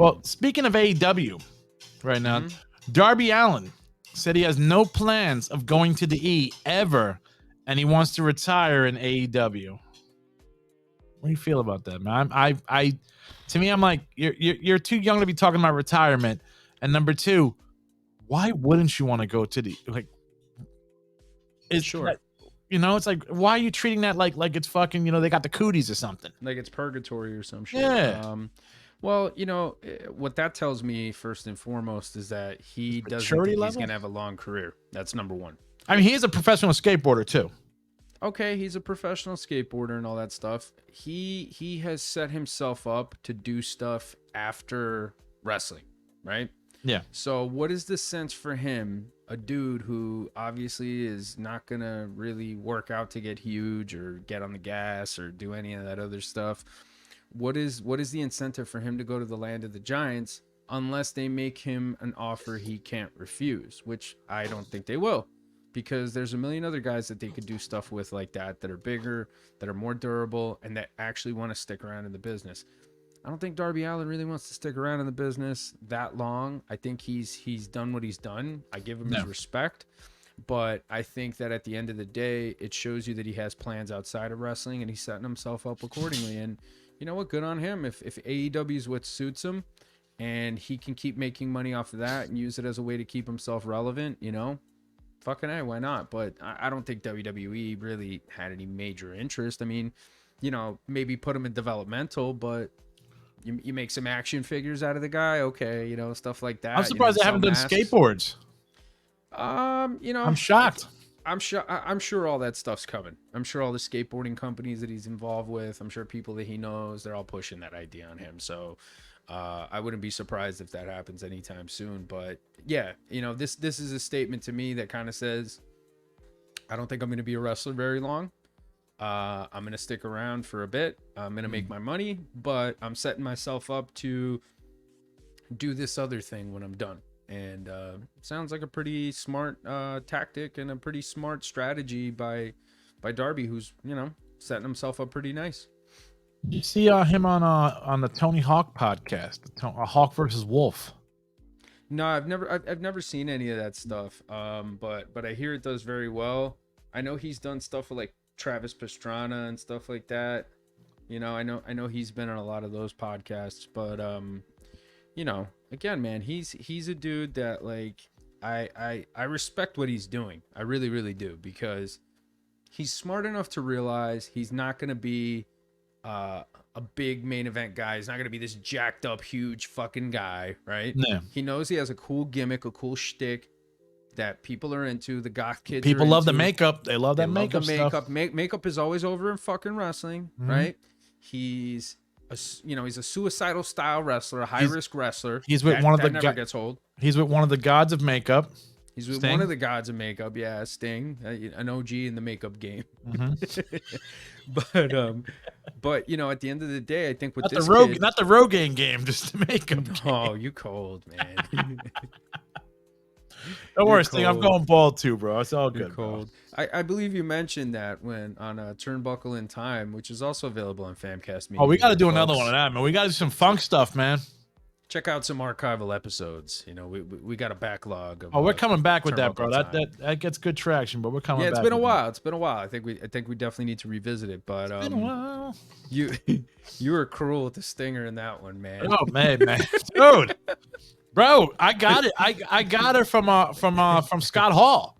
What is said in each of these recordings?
Well, speaking of AEW right now, Darby Allin said he has no plans of going to the E ever, and he wants to retire in AEW. What do you feel about that, man? To me, I'm like, you're too young to be talking about retirement. And number two, why wouldn't you want to go to the Sure. It's like, why are you treating that like it's fucking, they got the cooties or something? Like it's purgatory or some shit. Yeah. Well, what that tells me first and foremost is that he doesn't maturity think he's level? going to have a long career. That's number one. I mean, he is a professional skateboarder too. Okay, he's a professional skateboarder and all that stuff. He has set himself up to do stuff after wrestling, right? Yeah. So what is the sense for him, a dude who obviously is not going to really work out to get huge or get on the gas or do any of that other stuff? What is the incentive for him to go to the land of the giants unless they make him an offer he can't refuse, which I don't think they will, because there's a million other guys that they could do stuff with like that are bigger, that are more durable, and that actually want to stick around in the business. I don't think Darby Allin really wants to stick around in the business that long. I think he's done what he's done. I give him his respect. But I think that at the end of the day, it shows you that he has plans outside of wrestling and he's setting himself up accordingly. And you know what? Good on him. If AEW is what suits him and he can keep making money off of that and use it as a way to keep himself relevant, fucking A, why not? But I don't think WWE really had any major interest. I mean, maybe put him in developmental, but you make some action figures out of the guy. Okay. Stuff like that. I'm surprised they haven't done skateboards. I'm shocked. I'm sure all that stuff's coming. I'm sure all the skateboarding companies that he's involved with, I'm sure people that he knows, they're all pushing that idea on him. So I wouldn't be surprised if that happens anytime soon. But yeah, this is a statement to me that kind of says, I don't think I'm going to be a wrestler very long. I'm going to stick around for a bit. I'm going to make my money, but I'm setting myself up to do this other thing when I'm done. And sounds like a pretty smart tactic and a pretty smart strategy by Darby, who's setting himself up pretty nice. You see him on the Tony Hawk podcast, Hawk versus Wolf. No, I've never seen any of that stuff. But I hear it does very well. I know he's done stuff with like Travis Pastrana and stuff like that. I know he's been on a lot of those podcasts, but again, man, he's a dude that like I respect what he's doing. I really, really do, because he's smart enough to realize he's not going to be a big main event guy. He's not going to be this jacked up, huge fucking guy, right? No. He knows he has a cool gimmick, a cool shtick that people are into. The goth kids. People love the makeup. They love that makeup stuff. Makeup is always over in fucking wrestling, right? He's a suicidal style wrestler, a high risk wrestler. He's with one of the never gets old. He's with one of the gods of makeup. He's with one of the gods of makeup. Yeah, Sting, an OG in the makeup game. But at the end of the day, I think with not the Rogaine game, just the makeup. Oh, you cold, man. Don't worry, Sting. I'm going bald too, bro. It's all good. Cold. I believe you mentioned that when on Turnbuckle in Time, which is also available on Famcast Media. Oh, we got to do another one of that, man. We got to do some funk stuff, man. Check out some archival episodes. We got a backlog of. Oh, we're coming back with that, bro. That gets good traction, but we're coming. Yeah, it's been a while. It's been a while. I think we definitely need to revisit it. But it's been a while. You were cruel with the stinger in that one, man. Oh man, dude. Bro, I got it. I got it from Scott Hall.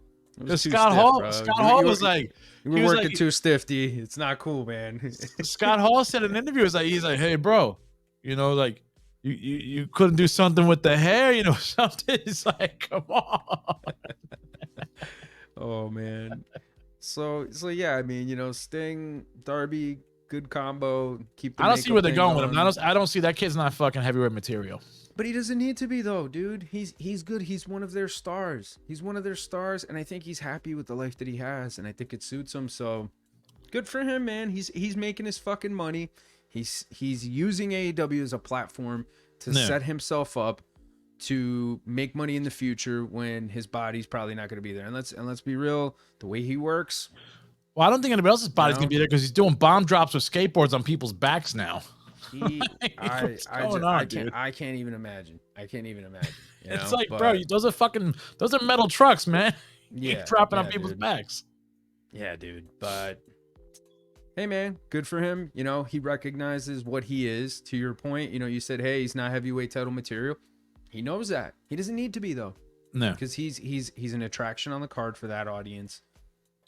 Scott Hall was like, you were working too stiff, D. It's not cool, man. Scott Hall said in an interview, he's like, hey, bro, like you couldn't do something with the hair, something. It's like, come on. Oh man. So yeah, I mean, Sting, Darby, good combo. I don't see where they're going with him. I don't see that kid's not fucking heavyweight material. But he doesn't need to be, though, dude. He's good. He's one of their stars. And I think he's happy with the life that he has, and I think it suits him. So good for him, man. He's making his fucking money. He's using AEW as a platform to set himself up to make money in the future when his body's probably not going to be there. And let's be real, the way he works. Well, I don't think anybody else's body's going to be there because he's doing bomb drops with skateboards on people's backs now. What's going on, dude? I can't even imagine. I can't even imagine. You It's know? like, bro, those are metal trucks, man. You Yeah, dropping on yeah, people's dude. backs. Yeah, dude. But hey, man, good for him. You know, he recognizes what he is. To your point, you know, you said, hey, he's not heavyweight title material. He knows that. He doesn't need to be though, No. because he's an attraction on the card for that audience.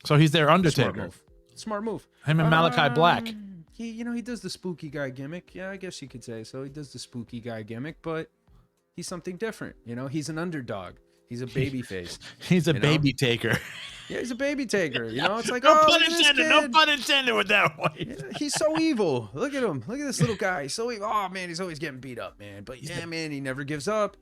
So he's their Undertaker. Smart move. Smart move. Him and Malachi Black. He does the spooky guy gimmick. Yeah, I guess you could say so. He does the spooky guy gimmick, but he's something different. You know, he's an underdog. He's a baby face. He's a baby taker. Yeah, he's a baby taker. You know, it's like, No oh, pun look at this intended. kid. No pun intended with that one. Yeah, he's so evil. Look at him. Look at this little guy. He's so evil. Oh man, he's always getting beat up, man. But yeah, man, he never gives up.